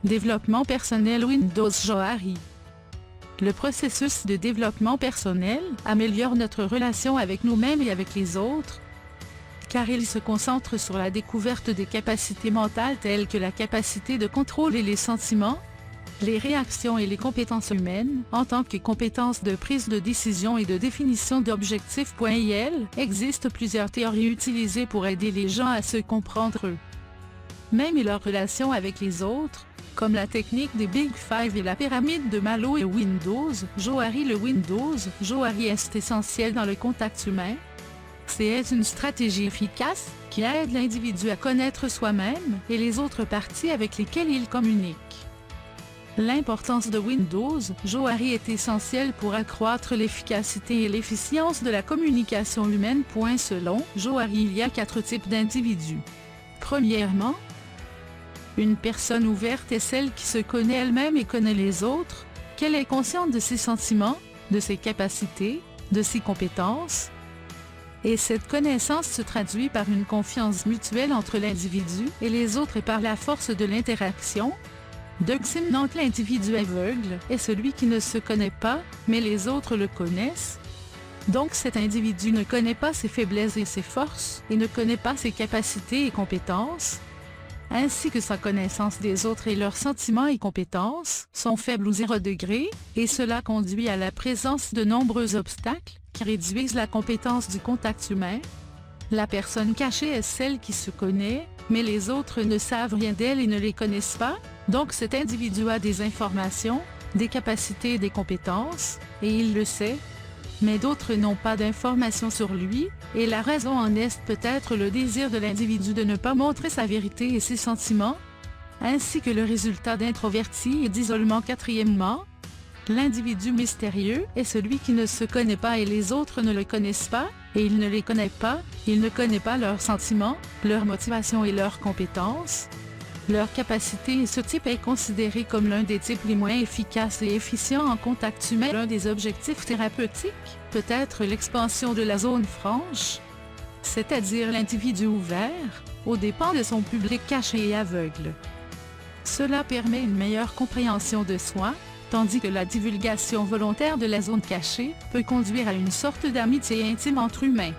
Développement personnel Windows Johari. Le processus de développement personnel améliore notre relation avec nous-mêmes et avec les autres, car il se concentre sur la découverte des capacités mentales telles que la capacité de contrôler les sentiments, les réactions et les compétences humaines. En tant que compétences de prise de décision et de définition d'objectifs. Il existe plusieurs théories utilisées pour aider les gens à se comprendre eux-mêmes et leurs relations avec les autres, comme la technique des Big Five et la pyramide de Maslow et Windows Johari. Le Windows Johari est essentiel dans le contact humain. C'est une stratégie efficace qui aide l'individu à connaître soi-même et les autres parties avec lesquelles il communique. L'importance de Windows Johari est essentielle pour accroître l'efficacité et l'efficience de la communication humaine. Selon Johari, il y a 4 types d'individus. Premièrement, une personne ouverte est celle qui se connaît elle-même et connaît les autres, qu'elle est consciente de ses sentiments, de ses capacités, de ses compétences. Et cette connaissance se traduit par une confiance mutuelle entre l'individu et les autres et par la force de l'interaction. Deuxièmement, l'individu aveugle est celui qui ne se connaît pas, mais les autres le connaissent. Donc cet individu ne connaît pas ses faiblesses et ses forces, et ne connaît pas ses capacités et compétences, ainsi que sa connaissance des autres et leurs sentiments et compétences sont faibles ou 0 degré, et cela conduit à la présence de nombreux obstacles qui réduisent la compétence du contact humain. La personne cachée est celle qui se connaît, mais les autres ne savent rien d'elle et ne les connaissent pas, donc cet individu a des informations, des capacités et des compétences, et il le sait, mais d'autres n'ont pas d'informations sur lui, et la raison en est peut-être le désir de l'individu de ne pas montrer sa vérité et ses sentiments, ainsi que le résultat d'introverti et d'isolement. Quatrièmement, l'individu mystérieux est celui qui ne se connaît pas et les autres ne le connaissent pas, et il ne les connaît pas, il ne connaît pas leurs sentiments, leurs motivations et leurs compétences, leurs capacités, et ce type est considéré comme l'un des types les moins efficaces et efficients en contact humain. L'un des objectifs thérapeutiques peut être l'expansion de la zone franche, c'est-à-dire l'individu ouvert, aux dépens de son public caché et aveugle. Cela permet une meilleure compréhension de soi, tandis que la divulgation volontaire de la zone cachée peut conduire à une sorte d'amitié intime entre humains.